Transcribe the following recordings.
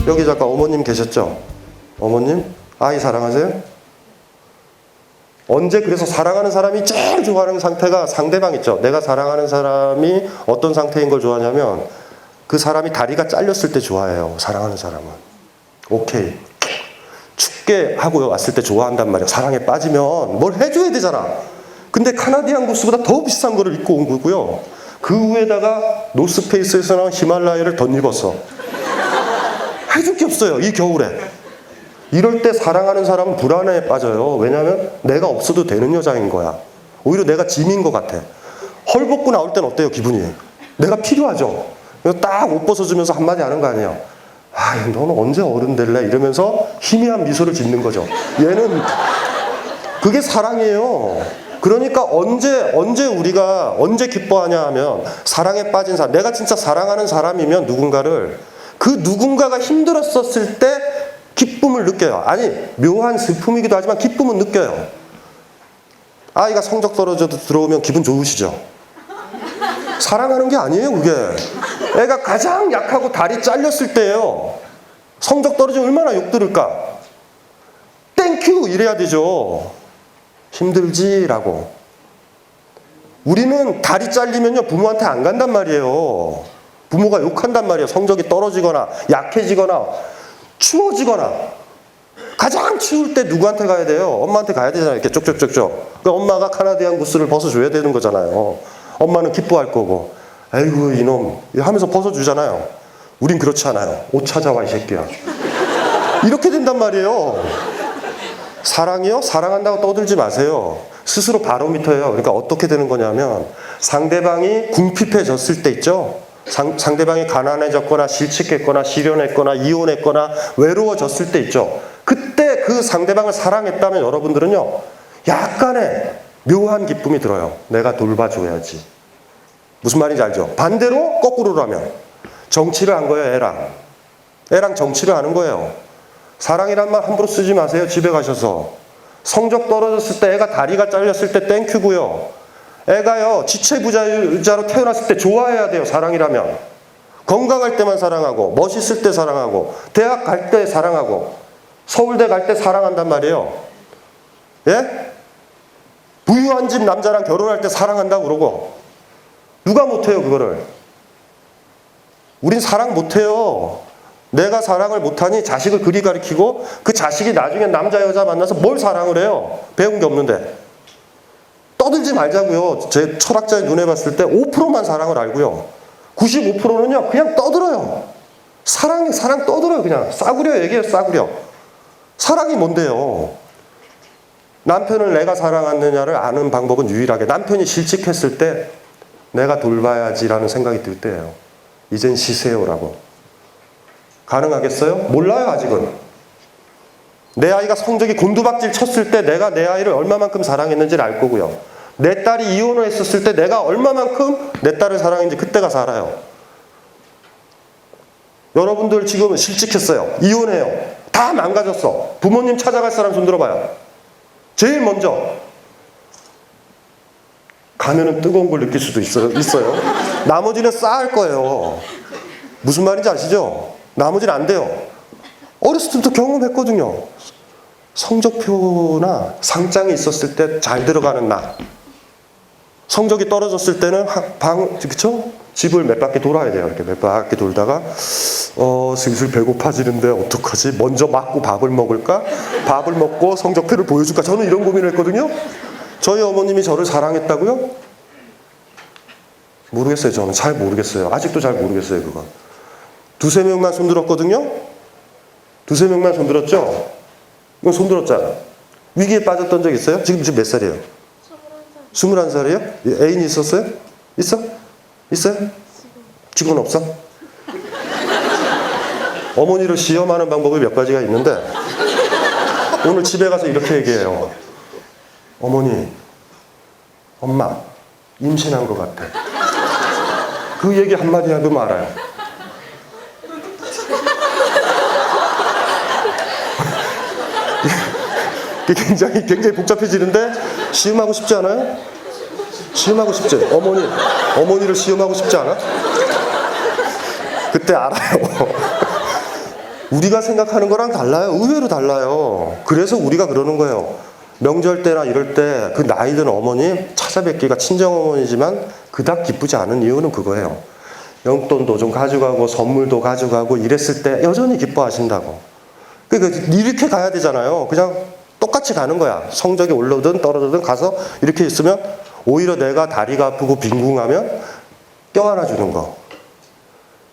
여기 잠깐 어머님 계셨죠? 어머님? 아이 사랑하세요? 언제 그래서 사랑하는 사람이 제일 좋아하는 상태가 상대방 있죠. 내가 사랑하는 사람이 어떤 상태인 걸 좋아하냐면 그 사람이 다리가 잘렸을 때 좋아해요. 사랑하는 사람은. 오케이. 춥게 하고 왔을 때 좋아한단 말이야. 사랑에 빠지면 뭘 해줘야 되잖아. 근데 카나디안 구스보다 더 비싼 거를 입고 온 거고요. 그 위에다가 노스페이스에서 나온 히말라야를 덧입었어. 해줄 게 없어요. 이 겨울에. 이럴 때 사랑하는 사람은 불안에 빠져요. 왜냐하면 내가 없어도 되는 여자인 거야. 오히려 내가 짐인 것 같아. 헐벗고 나올 땐 어때요, 기분이? 내가 필요하죠. 딱 옷 벗어주면서 한마디 하는 거 아니에요. 아, 너는 언제 어른 될래? 이러면서 희미한 미소를 짓는 거죠. 얘는 그게 사랑이에요. 그러니까 언제 기뻐하냐 하면 사랑에 빠진 사람. 내가 진짜 사랑하는 사람이면 누군가를 그 누군가가 힘들었었을 때 기쁨을 느껴요. 아니, 묘한 슬픔이기도 하지만 기쁨은 느껴요. 아이가 성적 떨어져도 들어오면 기분 좋으시죠? 사랑하는 게 아니에요, 그게. 애가 가장 약하고 다리 잘렸을 때예요. 성적 떨어지면 얼마나 욕 들을까? 땡큐! 이래야 되죠. 힘들지라고. 우리는 다리 잘리면요, 부모한테 안 간단 말이에요. 부모가 욕한단 말이에요. 성적이 떨어지거나 약해지거나 추워지거나. 가장 추울 때 누구한테 가야 돼요? 엄마한테 가야 되잖아요. 이렇게 쪽쪽쪽쪽. 그러니까 엄마가 카나디안 구스를 벗어줘야 되는 거잖아요. 엄마는 기뻐할 거고. 아이고 이놈 하면서 벗어주잖아요. 우린 그렇지 않아요. 옷 찾아와 이 새끼야. 이렇게 된단 말이에요. 사랑이요? 사랑한다고 떠들지 마세요. 스스로 바로미터예요. 그러니까 어떻게 되는 거냐면 상대방이 궁핍해졌을 때 있죠. 상대방이 가난해졌거나 실직했거나 실연했거나 이혼했거나 외로워졌을 때 있죠. 그때 그 상대방을 사랑했다면 여러분들은요, 약간의 묘한 기쁨이 들어요. 내가 돌봐줘야지. 무슨 말인지 알죠? 반대로 거꾸로라면 정치를 한 거예요. 애랑 정치를 하는 거예요. 사랑이란 말 함부로 쓰지 마세요. 집에 가셔서. 성적 떨어졌을 때, 애가 다리가 잘렸을 때 땡큐고요. 애가요, 지체부자로 태어났을 때 좋아해야 돼요. 사랑이라면. 건강할 때만 사랑하고, 멋있을 때 사랑하고, 대학 갈 때 사랑하고, 서울대 갈 때 사랑한단 말이에요. 예? 부유한 집 남자랑 결혼할 때 사랑한다고 그러고. 누가 못해요, 그거를? 우린 사랑 못해요. 내가 사랑을 못하니 자식을 그리 가르치고 그 자식이 나중에 남자 여자 만나서 뭘 사랑을 해요? 배운 게 없는데. 떠들지 말자고요. 제 철학자의 눈에 봤을 때 5%만 사랑을 알고요. 95%는요 그냥 떠들어요. 사랑 떠들어요. 그냥 싸구려 얘기해요. 싸구려. 사랑이 뭔데요? 남편을 내가 사랑하느냐를 아는 방법은 유일하게 남편이 실직했을 때 내가 돌봐야지라는 생각이 들 때예요. 이젠 쉬세요라고. 가능하겠어요? 몰라요, 아직은. 내 아이가 성적이 곤두박질 쳤을 때 내가 내 아이를 얼마만큼 사랑했는지를 알 거고요. 내 딸이 이혼을 했었을 때 내가 얼마만큼 내 딸을 사랑했는지 그때가 살아요. 여러분들 지금 실직했어요. 이혼해요. 다 망가졌어. 부모님 찾아갈 사람 손 들어봐요. 제일 먼저 가면은 뜨거운 걸 느낄 수도 있어요. 나머지는 싸할 거예요. 무슨 말인지 아시죠? 나머지는 안 돼요. 어렸을 때부터 경험했거든요. 성적표나 상장이 있었을 때 잘 들어가는 나. 성적이 떨어졌을 때는 그쵸? 집을 몇 바퀴 돌아야 돼요. 이렇게 몇 바퀴 돌다가 슬슬 배고파지는데 어떡하지? 먼저 맞고 밥을 먹을까? 밥을 먹고 성적표를 보여줄까? 저는 이런 고민을 했거든요. 저희 어머님이 저를 사랑했다고요? 모르겠어요. 저는 잘 모르겠어요. 아직도 잘 모르겠어요. 그건. 2-3명만 손들었거든요. 2-3명만 손들었죠. 이건 손들었잖아. 위기에 빠졌던 적 있어요? 지금 몇 살이에요? 21살이에요? 애인이 있었어요? 있어요? 지금은 없어? 어머니를 시험하는 방법이 몇 가지가 있는데 오늘 집에 가서 이렇게 얘기해요. 어머니, 엄마 임신한 것 같아. 그 얘기 한마디 하면 알아요. 굉장히 복잡해지는데 시험하고 싶지 않아요? 시험하고 싶지? 어머니를 시험하고 싶지 않아? 그때 알아요. 우리가 생각하는 거랑 달라요. 의외로 달라요. 그래서 우리가 그러는 거예요. 명절 때나 이럴 때 그 나이 든 어머니 찾아뵙기가 친정어머니지만 그닥 기쁘지 않은 이유는 그거예요. 용돈도 좀 가져가고 선물도 가져가고 이랬을 때 여전히 기뻐하신다고. 그러니까 이렇게 가야 되잖아요. 그냥 똑같이 가는 거야. 성적이 올라오든 떨어지든 가서 이렇게 있으면 오히려 내가 다리가 아프고 빈궁하면 껴안아 주는 거.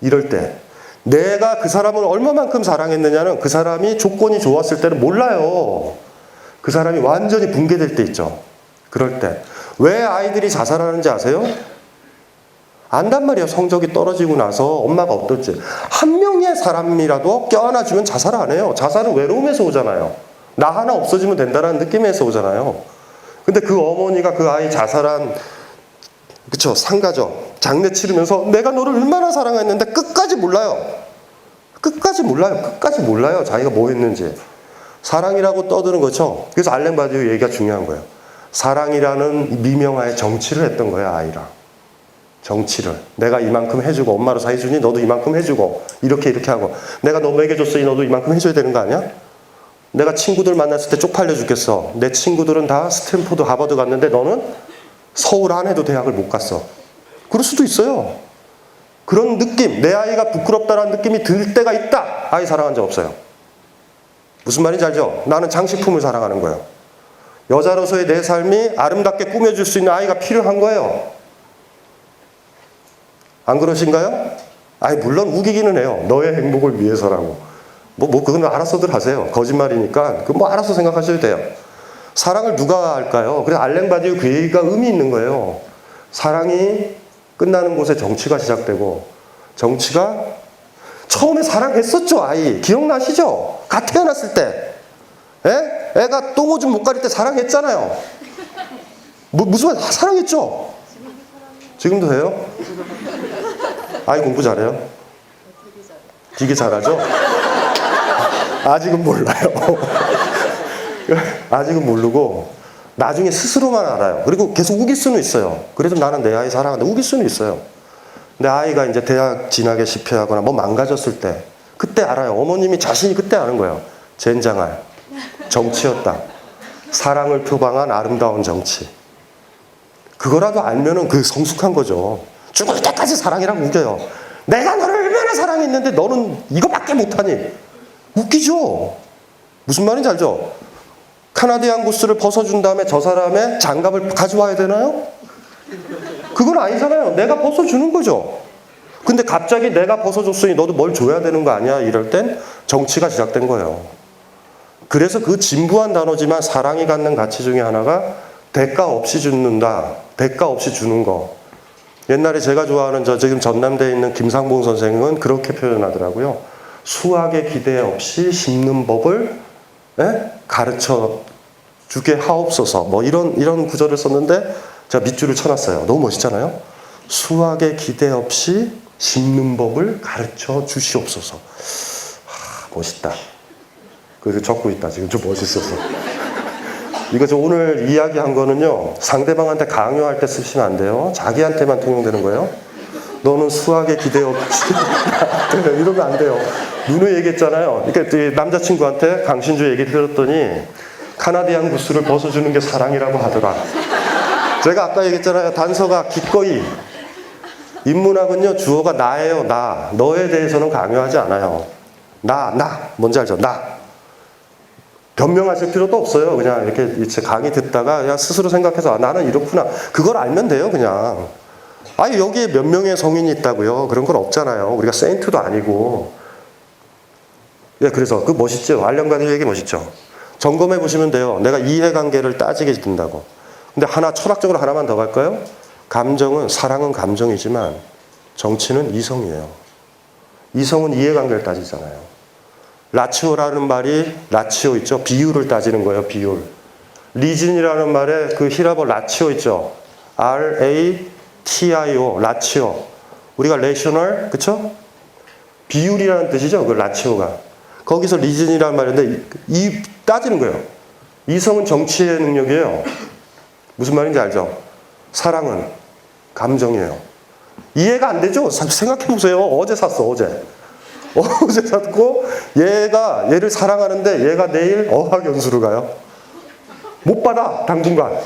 이럴 때 내가 그 사람을 얼마만큼 사랑했느냐는 그 사람이 조건이 좋았을 때는 몰라요. 그 사람이 완전히 붕괴될 때 있죠. 그럴 때. 왜 아이들이 자살하는지 아세요? 안단 말이에요. 성적이 떨어지고 나서 엄마가 어떨지. 한 명의 사람이라도 껴안아주면 자살 안 해요. 자살은 외로움에서 오잖아요. 나 하나 없어지면 된다는 느낌에서 오잖아요. 근데 그 어머니가 그 아이 자살한 그쵸 상가죠. 장례 치르면서 내가 너를 얼마나 사랑했는데 끝까지 몰라요. 끝까지 몰라요. 자기가 뭐 했는지. 사랑이라고 떠드는 거죠. 그래서 알랭 바디우 얘기가 중요한 거예요. 사랑이라는 미명하에 정치를 했던 거예요. 아이랑. 정치를. 내가 이만큼 해주고 엄마로 사해주니 너도 이만큼 해주고 이렇게 하고 내가 너 먹여줬으니 너도 이만큼 해줘야 되는 거 아니야? 내가 친구들 만났을 때 쪽팔려 죽겠어. 내 친구들은 다 스탠포드 하버드 갔는데 너는 서울 안에도 대학을 못 갔어. 그럴 수도 있어요. 그런 느낌, 내 아이가 부끄럽다는 느낌이 들 때가 있다. 아이 사랑한 적 없어요. 무슨 말인지 알죠? 나는 장식품을 사랑하는 거예요. 여자로서의 내 삶이 아름답게 꾸며줄 수 있는 아이가 필요한 거예요. 안 그러신가요? 아니 물론 우기기는 해요. 너의 행복을 위해서라고. 그건 알아서들 하세요. 거짓말이니까 그 알아서 생각하셔도 돼요. 사랑을 누가 할까요? 그래서 알랭 바디우 그 얘기가 의미 있는 거예요. 사랑이 끝나는 곳에 정치가 시작되고 정치가 처음에 사랑했었죠. 아이 기억나시죠? 갓 태어났을 때 애가 똥오줌 못 가릴 때 사랑했잖아요. 무슨 말 사랑했죠? 지금도 해요? 아이 공부 잘해요? 되게 잘하죠? 아직은 몰라요. 아직은 모르고 나중에 스스로만 알아요. 그리고 계속 우길 수는 있어요. 그래도 나는 내 아이 사랑한다. 우길 수는 있어요. 근데 아이가 이제 대학 진학에 실패하거나 뭐 망가졌을 때 그때 알아요. 어머님이 자신이 그때 아는 거예요. 젠장할 정치였다. 사랑을 표방한 아름다운 정치. 그거라도 알면은 그 성숙한 거죠. 죽을 때까지 사랑이라고 우겨요. 내가 너를 얼마나 사랑했는데 너는 이거밖에 못하니. 웃기죠? 무슨 말인지 알죠? 카나디안 구스를 벗어준 다음에 저 사람의 장갑을 가져와야 되나요? 그건 아니잖아요. 내가 벗어주는 거죠. 근데 갑자기 내가 벗어줬으니 너도 뭘 줘야 되는 거 아니야? 이럴 땐 정치가 시작된 거예요. 그래서 그 진부한 단어지만 사랑이 갖는 가치 중에 하나가 대가 없이 죽는다. 대가 없이 주는 거. 옛날에 제가 좋아하는 지금 전남대에 있는 김상봉 선생은 그렇게 표현하더라고요. 수학의 기대 없이 심는 법을 가르쳐 주게 하옵소서. 이런 구절을 썼는데 제가 밑줄을 쳐놨어요. 너무 멋있잖아요. 수학의 기대 없이 심는 법을 가르쳐 주시옵소서. 멋있다. 그래서 적고 있다. 지금 좀 멋있어서. 이거 저 오늘 이야기한 거는요. 상대방한테 강요할 때 쓰시면 안 돼요. 자기한테만 통용되는 거예요. 너는 수학에 기대 없이 이러면 안 돼요. 누누이 얘기했잖아요. 그러니까 남자친구한테 강신주 얘기 들었더니 카나디안 구스를 벗어주는 게 사랑이라고 하더라. 제가 아까 얘기했잖아요. 단서가 기꺼이. 인문학은요. 주어가 나예요. 나. 너에 대해서는 강요하지 않아요. 나. 뭔지 알죠? 나. 변명하실 필요도 없어요. 그냥 이렇게 강의 듣다가 그냥 스스로 생각해서 나는 이렇구나. 그걸 알면 돼요. 그냥. 아니 여기에 몇 명의 성인이 있다고요? 그런 건 없잖아요. 우리가 세인트도 아니고. 예, 그래서 그 멋있죠. 알령바디 얘기 멋있죠. 점검해 보시면 돼요. 내가 이해관계를 따지게 된다고. 근데 철학적으로 하나만 더 갈까요? 사랑은 감정이지만 정치는 이성이에요. 이성은 이해관계를 따지잖아요. 라치오라는 말이 라치오 있죠. 비율을 따지는 거예요. 비율. 리즌이라는 말에 그 히라보 라치오 있죠. RATIO 라치오. 우리가 레이셔널 그쵸? 비율이라는 뜻이죠. 그 라치오가. 거기서 리즌이라는 말인데 따지는 거예요. 이성은 정치의 능력이에요. 무슨 말인지 알죠? 사랑은 감정이에요. 이해가 안 되죠? 생각해 보세요. 어제 샀어. 어제. 어제 샀고 얘가 얘를 사랑하는데 얘가 내일 어학연수를 가요. 못 받아 당분간.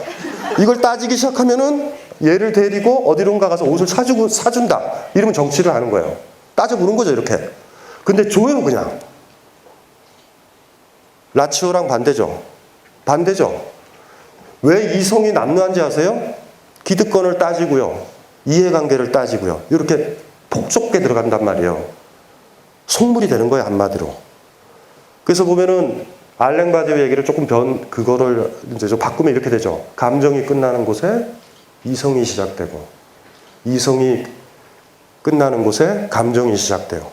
이걸 따지기 시작하면은 얘를 데리고 어디론가 가서 옷을 사준다. 이러면 정치를 하는 거예요. 따져보는 거죠 이렇게. 근데 줘요 그냥. 라치오랑 반대죠. 반대죠. 왜 이성이 남루한지 아세요? 기득권을 따지고요. 이해관계를 따지고요. 이렇게 폭좁게 들어간단 말이에요. 속물이 되는 거예요 한마디로. 그래서 보면은 알랭 바디오 얘기를 조금 그거를 이제 좀 바꾸면 이렇게 되죠. 감정이 끝나는 곳에 이성이 시작되고, 이성이 끝나는 곳에 감정이 시작돼요.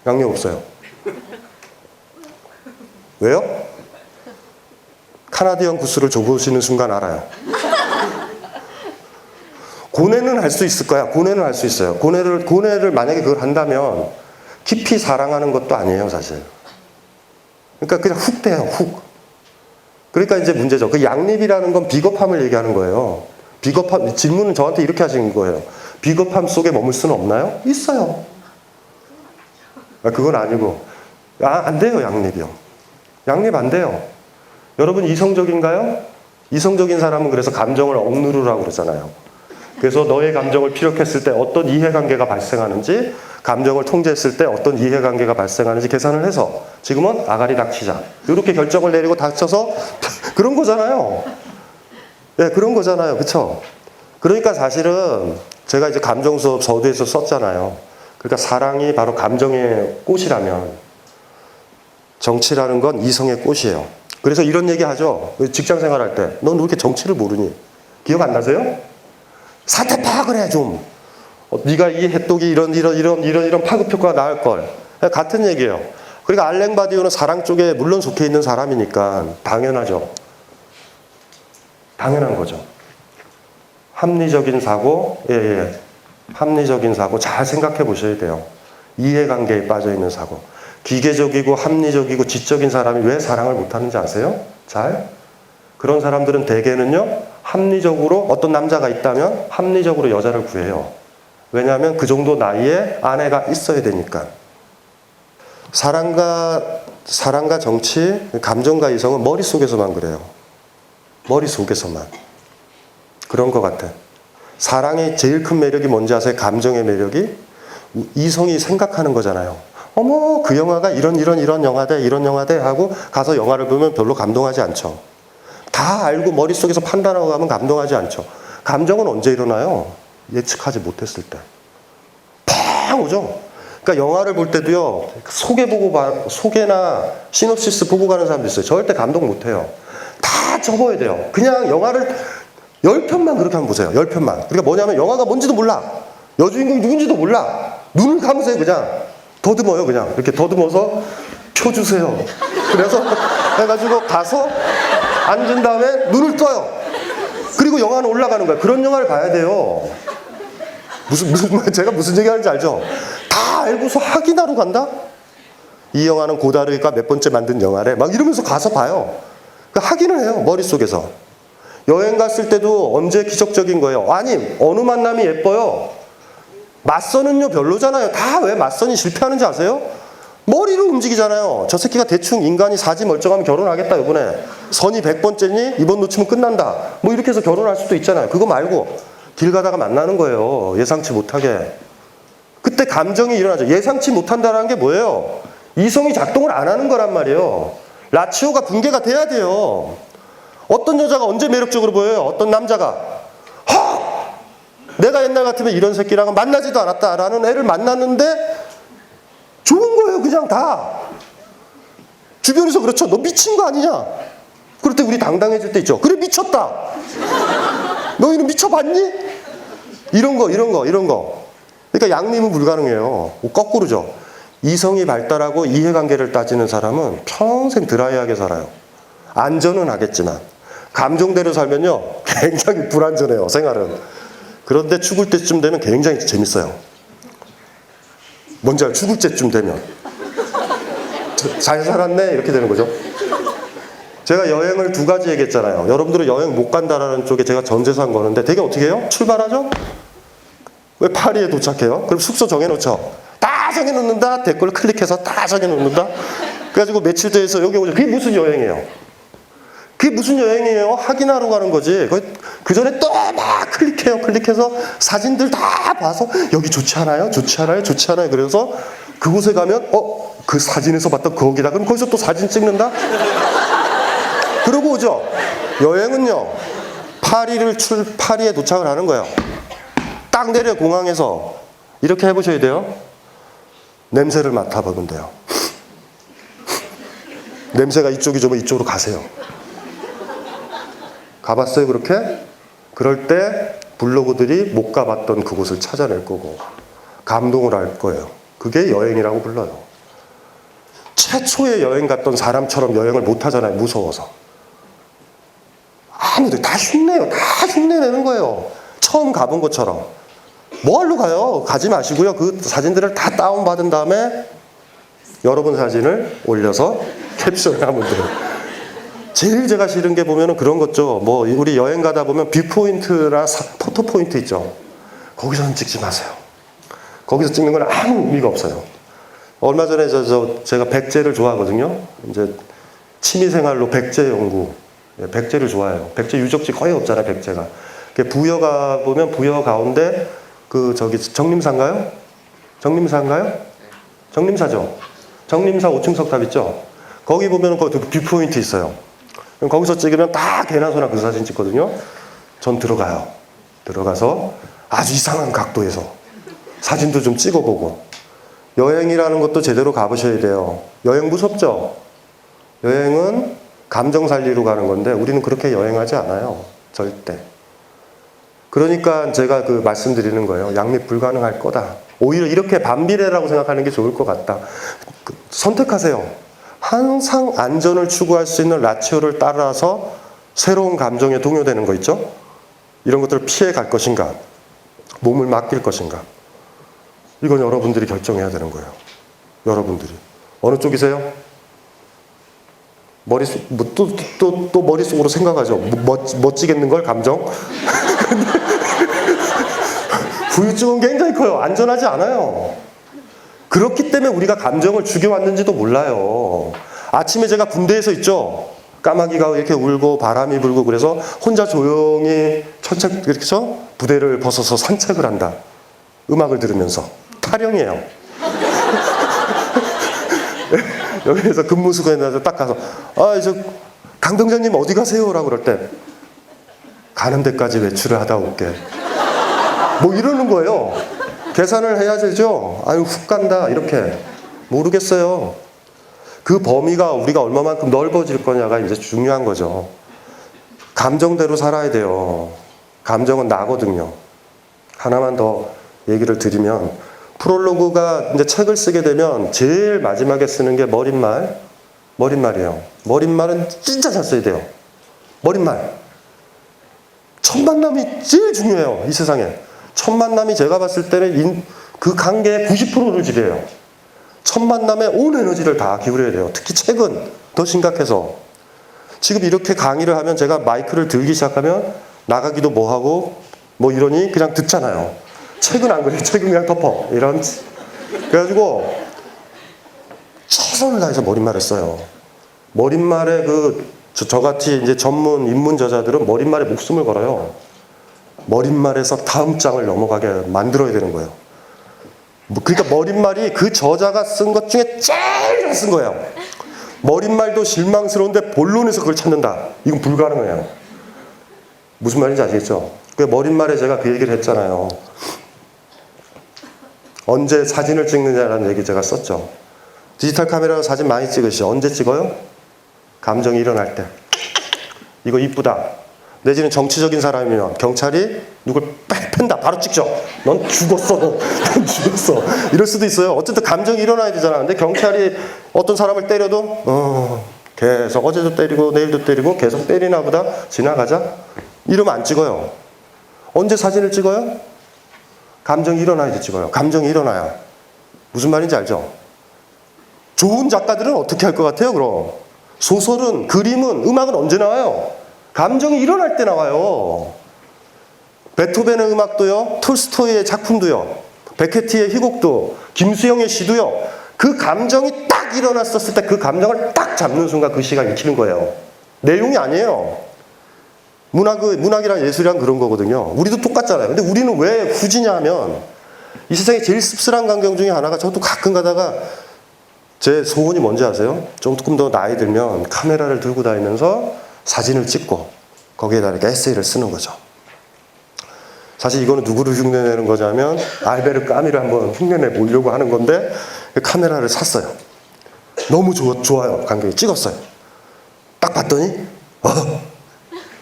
양념 없어요. 왜요? 카나디언 구스를 줘보시는 순간 알아요. 고뇌는 할 수 있을 거야. 고뇌는 할 수 있어요. 고뇌를 만약에 그걸 한다면 깊이 사랑하는 것도 아니에요, 사실. 그러니까 그냥 훅 돼요, 훅. 그러니까 이제 문제죠. 그 양립이라는 건 비겁함을 얘기하는 거예요. 비겁함, 질문은 저한테 이렇게 하시는 거예요. 비겁함 속에 머물 수는 없나요? 있어요. 그건 아니고. 안 돼요, 양립이요. 양립 안 돼요. 여러분 이성적인가요? 이성적인 사람은 그래서 감정을 억누르라고 그러잖아요. 그래서 너의 감정을 피력했을 때 어떤 이해관계가 발생하는지, 감정을 통제했을 때 어떤 이해관계가 발생하는지 계산을 해서 지금은 아가리 닥치자. 이렇게 결정을 내리고 닥쳐서 그런 거잖아요. 예, 그런 거잖아요. 그쵸? 그러니까 사실은 제가 이제 감정 수업 서두에서 썼잖아요. 그러니까 사랑이 바로 감정의 꽃이라면 정치라는 건 이성의 꽃이에요. 그래서 이런 얘기 하죠. 직장 생활할 때. 넌 왜 이렇게 정치를 모르니? 기억 안 나세요? 사태 파악을 해 좀. 네가 이 해독이 이런 파급 효과가 나을 걸. 같은 얘기예요. 그러니까 알랭 바디오는 사랑 쪽에 물론 속해 있는 사람이니까 당연하죠. 당연한 거죠. 합리적인 사고, 합리적인 사고 잘 생각해 보셔야 돼요. 이해관계에 빠져 있는 사고. 기계적이고 합리적이고 지적인 사람이 왜 사랑을 못하는지 아세요? 잘? 그런 사람들은 대개는요, 합리적으로 어떤 남자가 있다면 합리적으로 여자를 구해요. 왜냐하면 그 정도 나이에 아내가 있어야 되니까. 사랑과 정치, 감정과 이성은 머릿속에서만 그래요. 머릿속에서만. 그런 것 같아. 사랑의 제일 큰 매력이 뭔지 아세요? 감정의 매력이? 이성이 생각하는 거잖아요. 어머, 그 영화가 이런 영화대 하고 가서 영화를 보면 별로 감동하지 않죠. 다 알고 머릿속에서 판단하고 가면 감동하지 않죠. 감정은 언제 일어나요? 예측하지 못했을 때. 팡 오죠. 그러니까 영화를 볼 때도요, 소개나 시놉시스 보고 가는 사람도 있어요. 절대 감동 못해요. 다 접어야 돼요. 그냥 영화를 10편만 그렇게 한번 보세요. 10편만. 그러니까 뭐냐면 영화가 뭔지도 몰라. 여주인공이 누군지도 몰라. 눈을 감으세요, 그냥. 더듬어요, 그냥. 이렇게 더듬어서 펴주세요. 그래서 해가지고 가서 앉은 다음에 눈을 떠요. 그리고 영화는 올라가는 거예요. 그런 영화를 봐야 돼요. 제가 무슨 얘기 하는지 알죠? 다 알고서 확인하러 간다? 이 영화는 고다르가 몇 번째 만든 영화래. 막 이러면서 가서 봐요. 그러니까 확인을 해요, 머릿속에서. 여행 갔을 때도 언제 기적적인 거예요? 아니, 어느 만남이 예뻐요? 맞선은요, 별로잖아요. 다 왜 맞선이 실패하는지 아세요? 머리로 움직이잖아요. 저 새끼가 대충 인간이 사지 멀쩡하면 결혼하겠다, 이번에. 선이 100번째니? 이번 놓치면 끝난다. 뭐 이렇게 해서 결혼할 수도 있잖아요. 그거 말고 길 가다가 만나는 거예요. 예상치 못하게. 그때 감정이 일어나죠. 예상치 못한다는 게 뭐예요? 이성이 작동을 안 하는 거란 말이에요. 라치오가 붕괴가 돼야 돼요. 어떤 여자가 언제 매력적으로 보여요? 어떤 남자가 내가 옛날 같으면 이런 새끼랑은 만나지도 않았다라는 애를 만났는데 좋은 거예요, 그냥 다. 주변에서 그렇죠. 너 미친 거 아니냐? 그럴 때 우리 당당해질 때 있죠. 그래, 미쳤다. 너희는 미쳐봤니? 이런 거. 그러니까 양립은 불가능해요. 거꾸로죠. 이성이 발달하고 이해관계를 따지는 사람은 평생 드라이하게 살아요. 안전은 하겠지만. 감정대로 살면요, 굉장히 불안전해요, 생활은. 그런데 죽을 때쯤 되면 굉장히 재밌어요. 뭔지 알아요? 죽을 때쯤 되면. 잘 살았네? 이렇게 되는 거죠. 제가 여행을 2가지 얘기했잖아요. 여러분들은 여행 못 간다라는 쪽에 제가 전재산 거는데 되게 어떻게 해요? 출발하죠? 왜 파리에 도착해요? 그럼 숙소 정해놓죠. 다 다 정해놓는다. 댓글 클릭해서 다 정해놓는다. 그래가지고 며칠 뒤에서 여기 오죠. 그게 무슨 여행이에요? 그게 무슨 여행이에요? 확인하러 가는 거지. 그 전에 또 막 클릭해서 사진들 다 봐서 여기 좋지 않아요? 좋지 않아요? 좋지 않아요? 그래서 그곳에 가면 그 사진에서 봤던 거기다. 그럼 거기서 또 사진 찍는다? 그러고 오죠. 여행은요. 파리에 도착을 하는 거예요. 딱 내려 공항에서 이렇게 해보셔야 돼요. 냄새를 맡아보면 돼요. 냄새가 이쪽이 좀 이쪽으로 가세요. 가봤어요 그렇게? 그럴 때 블로거들이 못 가봤던 그곳을 찾아낼 거고 감동을 할 거예요. 그게 여행이라고 불러요. 최초의 여행 갔던 사람처럼 여행을 못 하잖아요. 무서워서. 아무도 다 흉내요. 다 흉내내는 거예요. 처음 가본 것처럼. 뭐하러 가요? 가지 마시고요. 그 사진들을 다 다운받은 다음에 여러분 사진을 올려서 캡션을 하면 돼요. 제일 제가 싫은 게 보면은 그런 거죠. 뭐 우리 여행 가다 보면 뷰포인트나 포토 포인트 있죠. 거기서는 찍지 마세요. 거기서 찍는 건 아무 의미가 없어요. 얼마 전에 제가 백제를 좋아하거든요. 이제 취미생활로 백제 연구. 백제를 좋아해요. 백제 유적지 거의 없잖아요, 백제가. 부여가 보면 부여 가운데 정림사인가요? 정림사죠. 정림사 5층 석탑 있죠. 거기 보면 그 뷰포인트 있어요. 거기서 찍으면 다 개나 소나 그 사진 찍거든요. 전 들어가요. 들어가서 아주 이상한 각도에서 사진도 좀 찍어보고. 여행이라는 것도 제대로 가보셔야 돼요. 여행 무섭죠? 여행은 감정 살리러 가는 건데 우리는 그렇게 여행하지 않아요. 절대. 그러니까 제가 말씀드리는 거예요. 양립 불가능할 거다. 오히려 이렇게 반비례라고 생각하는 게 좋을 것 같다. 선택하세요. 항상 안전을 추구할 수 있는 라치오를 따라서 새로운 감정에 동요되는 거 있죠? 이런 것들을 피해 갈 것인가? 몸을 맡길 것인가? 이건 여러분들이 결정해야 되는 거예요. 여러분들이. 어느 쪽이세요? 또 머릿속으로 생각하죠. 멋지겠는 걸, 감정? 후유증은 굉장히 커요. 안전하지 않아요. 그렇기 때문에 우리가 감정을 죽여왔는지도 몰라요. 아침에 제가 군대에서 있죠. 까마귀가 이렇게 울고 바람이 불고 그래서 혼자 조용히 이렇게 해서 부대를 벗어서 산책을 한다. 음악을 들으면서. 타령이에요. 여기에서 근무수거에서 딱 가서 강병장님 어디 가세요? 라고 그럴 때 가는 데까지 외출을 하다 올게. 뭐 이러는 거예요. 계산을 해야 되죠. 훅 간다 이렇게. 모르겠어요. 그 범위가 우리가 얼마만큼 넓어질 거냐가 이제 중요한 거죠. 감정대로 살아야 돼요. 감정은 나거든요. 하나만 더 얘기를 드리면 프롤로그가 이제 책을 쓰게 되면 제일 마지막에 쓰는 게 머릿말이에요. 머릿말은 진짜 잘 써야 돼요. 머릿말. 첫 만남이 제일 중요해요. 이 세상에. 첫 만남이 제가 봤을 때는 그 관계의 90%를 지배해요. 첫 만남에 온 에너지를 다 기울여야 돼요. 특히 책은 더 심각해서. 지금 이렇게 강의를 하면 제가 마이크를 들기 시작하면 나가기도 뭐하고 뭐 이러니 그냥 듣잖아요. 책은 안 그래요. 책은 그냥 덮어. 그래가지고 최선을 다해서 머릿말을 써요. 머릿말에 저같이 이제 전문 입문 저자들은 머릿말에 목숨을 걸어요. 머릿말에서 다음 장을 넘어가게 만들어야 되는 거예요. 그러니까 머릿말이 그 저자가 쓴 것 중에 제일 잘 쓴 거예요. 머릿말도 실망스러운데 본론에서 그걸 찾는다. 이건 불가능해요. 무슨 말인지 아시겠죠? 그 머릿말에 제가 그 얘기를 했잖아요. 언제 사진을 찍느냐라는 얘기 제가 썼죠. 디지털 카메라로 사진 많이 찍으시죠. 언제 찍어요? 감정이 일어날 때. 이거 이쁘다. 내지는 정치적인 사람이면 경찰이 누굴 팬다. 바로 찍죠. 넌 죽었어. 넌 죽었어. 이럴 수도 있어요. 어쨌든 감정이 일어나야 되잖아. 근데 경찰이 어떤 사람을 때려도 계속 어제도 때리고 내일도 때리고 계속 때리나 보다. 지나가자. 이러면 안 찍어요. 언제 사진을 찍어요? 감정이 일어나야 돼 찍어요. 감정이 일어나야. 무슨 말인지 알죠? 좋은 작가들은 어떻게 할 것 같아요, 그럼? 소설은, 그림은, 음악은 언제 나와요? 감정이 일어날 때 나와요. 베토벤의 음악도요, 톨스토이의 작품도요, 베케티의 희곡도, 김수영의 시도요. 그 감정이 딱 일어났었을 때 그 감정을 딱 잡는 순간 그 시가 읽히는 거예요. 내용이 아니에요. 문학이랑 예술이랑 그런 거거든요. 우리도 똑같잖아요. 근데 우리는 왜 후지냐 하면 이 세상에 제일 씁쓸한 광경 중에 하나가 저도 가끔 가다가 제 소원이 뭔지 아세요? 조금 더 나이 들면 카메라를 들고 다니면서 사진을 찍고 거기에다 이렇게 에세이를 쓰는 거죠. 사실 이거는 누구를 흉내내는 거냐면 알베르 까미를 한번 흉내내 보려고 하는 건데 카메라를 샀어요. 너무 좋아요. 광경이 찍었어요. 딱 봤더니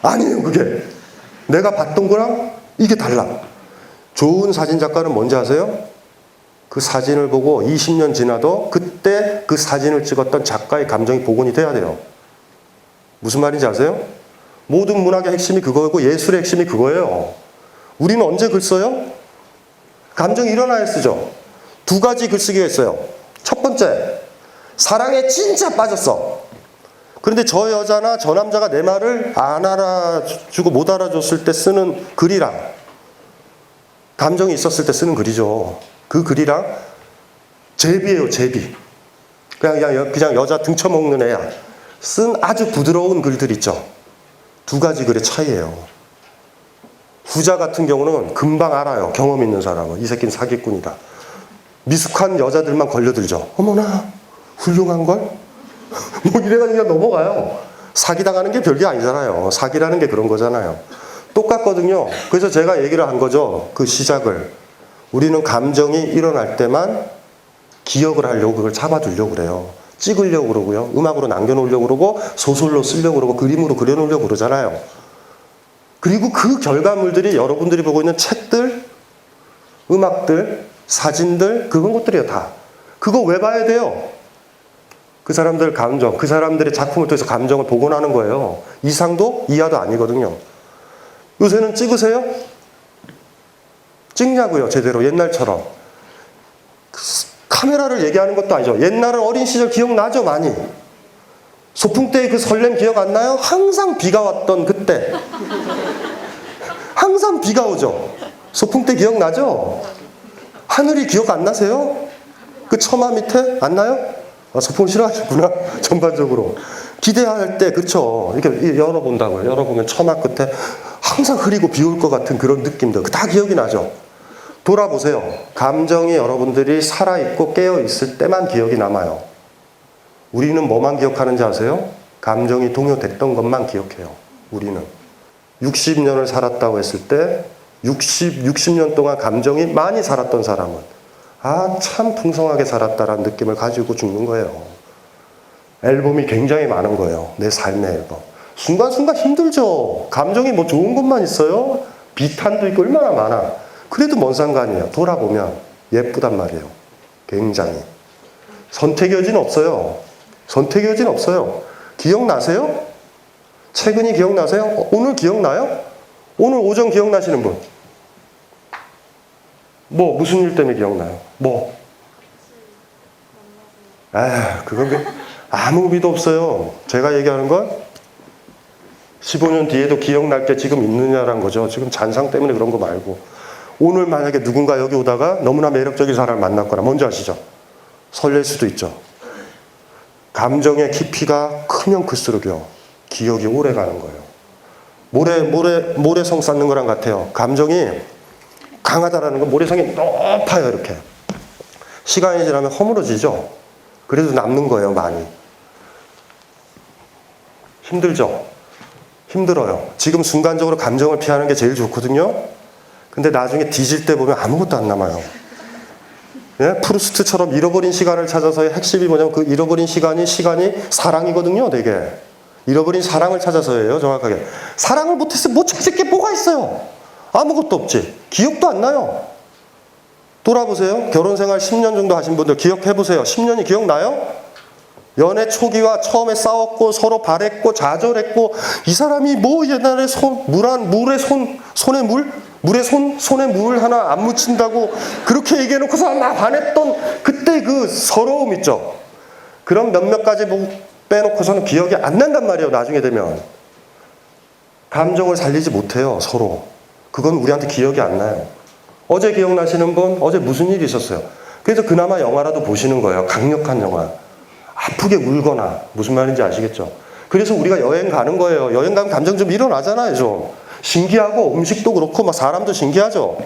아니에요 그게. 내가 봤던 거랑 이게 달라. 좋은 사진작가는 뭔지 아세요? 그 사진을 보고 20년 지나도 그때 그 사진을 찍었던 작가의 감정이 복원이 돼야 돼요. 무슨 말인지 아세요? 모든 문학의 핵심이 그거고 예술의 핵심이 그거예요. 우리는 언제 글 써요? 감정이 일어나야 쓰죠. 두 가지 글쓰기가 있어요. 첫 번째, 사랑에 진짜 빠졌어. 그런데 저 여자나 저 남자가 내 말을 안 알아주고 못 알아줬을 때 쓰는 글이랑 감정이 있었을 때 쓰는 글이죠. 그 글이랑 제비예요, 제비. 그냥 여자 등쳐먹는 애야. 쓴 아주 부드러운 글들 있죠. 두 가지 글의 차이예요. 후자 같은 경우는 금방 알아요. 경험 있는 사람은. 이 새끼는 사기꾼이다. 미숙한 여자들만 걸려들죠. 어머나 훌륭한걸? 뭐 이래가지고 그냥 넘어가요. 사기당하는 게 별게 아니잖아요. 사기라는 게 그런 거잖아요. 똑같거든요. 그래서 제가 얘기를 한 거죠. 그 시작을. 우리는 감정이 일어날 때만 기억을 하려고 그걸 잡아두려고 그래요. 찍으려고 그러고요. 음악으로 남겨놓으려고 그러고 소설로 쓰려고 그러고 그림으로 그려놓으려고 그러잖아요. 그리고 그 결과물들이 여러분들이 보고 있는 책들, 음악들, 사진들 그런 것들이에요 다. 그거 왜 봐야 돼요? 그 사람들 감정, 그 사람들의 작품을 통해서 감정을 복원하는 거예요. 이상도 이하도 아니거든요. 요새는 찍으세요? 찍냐고요 제대로 옛날처럼. 카메라를 얘기하는 것도 아니죠. 옛날은 어린 시절 기억나죠 많이. 소풍 때의 그 설렘 기억 안 나요? 항상 비가 왔던 그때. 항상 비가 오죠. 소풍 때 기억나죠? 하늘이 기억 안 나세요? 그 처마 밑에 안 나요? 소풍 싫어하시구나 전반적으로. 기대할 때 그렇죠. 이렇게 열어본다고요. 열어보면 처마 끝에 항상 흐리고 비 올 것 같은 그런 느낌들 다 기억이 나죠. 돌아보세요. 감정이 여러분들이 살아있고 깨어있을 때만 기억이 남아요. 우리는 뭐만 기억하는지 아세요? 감정이 동요됐던 것만 기억해요. 우리는 60년을 살았다고 했을 때 60년 동안 감정이 많이 살았던 사람은 참 풍성하게 살았다라는 느낌을 가지고 죽는 거예요. 앨범이 굉장히 많은 거예요. 내 삶의 앨범. 순간순간 힘들죠. 감정이 뭐 좋은 것만 있어요? 비탄도 있고 얼마나 많아. 그래도 뭔 상관이에요. 돌아보면 예쁘단 말이에요. 굉장히. 선택의 여지는 없어요. 선택의 여지는 없어요. 기억나세요? 최근이 기억나세요? 오늘 기억나요? 오늘 오전 기억나시는 분? 무슨 일 때문에 기억나요? 그건 아무 의미도 없어요. 제가 얘기하는 건 15년 뒤에도 기억날 게 지금 있느냐라는 거죠. 지금 잔상 때문에 그런 거 말고. 오늘 만약에 누군가 여기 오다가 너무나 매력적인 사람을 만났거나 뭔지 아시죠? 설렐 수도 있죠. 감정의 깊이가 크면 클수록요. 기억이 오래 가는 거예요. 모래성 쌓는 거랑 같아요. 감정이 강하다라는 건 모래성이 높아요. 이렇게. 시간이 지나면 허물어지죠. 그래도 남는 거예요. 많이. 힘들죠? 힘들어요. 지금 순간적으로 감정을 피하는 게 제일 좋거든요. 근데 나중에 뒤질 때 보면 아무것도 안 남아요. 예? 프루스트처럼 잃어버린 시간을 찾아서의 핵심이 뭐냐면 그 잃어버린 시간이 사랑이거든요. 되게. 잃어버린 사랑을 찾아서예요. 정확하게. 사랑을 못했으면 뭐 찾을 게 뭐가 있어요. 아무것도 없지. 기억도 안 나요. 돌아보세요. 결혼생활 10년 정도 하신 분들 기억해보세요. 10년이 기억나요? 연애 초기와 처음에 싸웠고 서로 바랬고 좌절했고 이 사람이 뭐 옛날에 손에 물 하나 안 묻힌다고 그렇게 얘기해놓고서 나 반했던 그때 그 서러움 있죠. 그런 몇몇 가지 빼놓고서는 기억이 안 난단 말이에요. 나중에 되면. 감정을 살리지 못해요. 서로. 그건 우리한테 기억이 안 나요. 어제 기억나시는 분? 어제 무슨 일이 있었어요? 그래서 그나마 영화라도 보시는 거예요. 강력한 영화. 아프게 울거나. 무슨 말인지 아시겠죠? 그래서 우리가 여행 가는 거예요. 여행 가면 감정 좀 일어나잖아요, 좀. 신기하고 음식도 그렇고 막 사람도 신기하죠.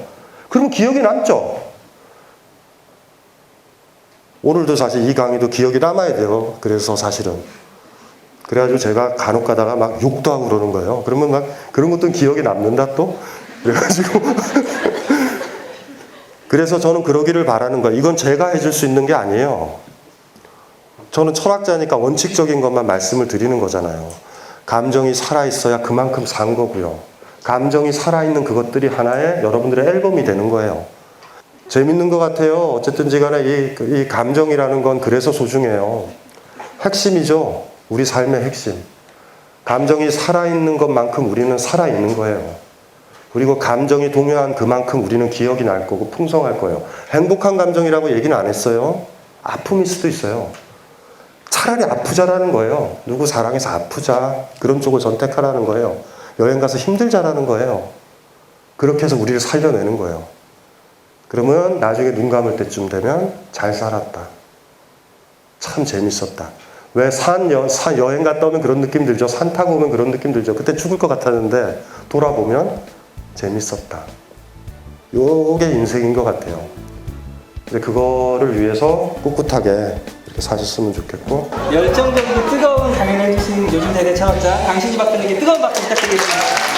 그러면 기억이 남죠. 오늘도 사실 이 강의도 기억이 남아야 돼요. 그래서 사실은. 그래가지고 제가 간혹 가다가 막 욕도 하고 그러는 거예요. 그러면 막 그런 것도 기억이 남는다 또? 그래가지고. 그래서 저는 그러기를 바라는 거예요. 이건 제가 해줄 수 있는 게 아니에요. 저는 철학자니까 원칙적인 것만 말씀을 드리는 거잖아요. 감정이 살아있어야 그만큼 산 거고요. 감정이 살아있는 그것들이 하나의 여러분들의 앨범이 되는 거예요. 재밌는 것 같아요. 어쨌든지 간에 이 감정이라는 건 그래서 소중해요. 핵심이죠. 우리 삶의 핵심. 감정이 살아있는 것만큼 우리는 살아있는 거예요. 그리고 감정이 동요한 그만큼 우리는 기억이 날 거고 풍성할 거예요. 행복한 감정이라고 얘기는 안 했어요. 아픔일 수도 있어요. 차라리 아프자라는 거예요. 누구 사랑해서 아프자. 그런 쪽을 선택하라는 거예요. 여행 가서 힘들자라는 거예요. 그렇게 해서 우리를 살려내는 거예요. 그러면 나중에 눈 감을 때쯤 되면 잘 살았다. 참 재밌었다. 왜 여행 갔다 오면 그런 느낌 들죠? 산 타고 오면 그런 느낌 들죠? 그때 죽을 것 같았는데 돌아보면 재밌었다. 요게 인생인 것 같아요. 근데 그거를 위해서 꿋꿋하게 이렇게 사셨으면 좋겠고. 열정적이고 뜨거운 강연을 해주신 요즘 대대 철학자 강신지 박사님께 뜨거운 박수 부탁드리겠습니다.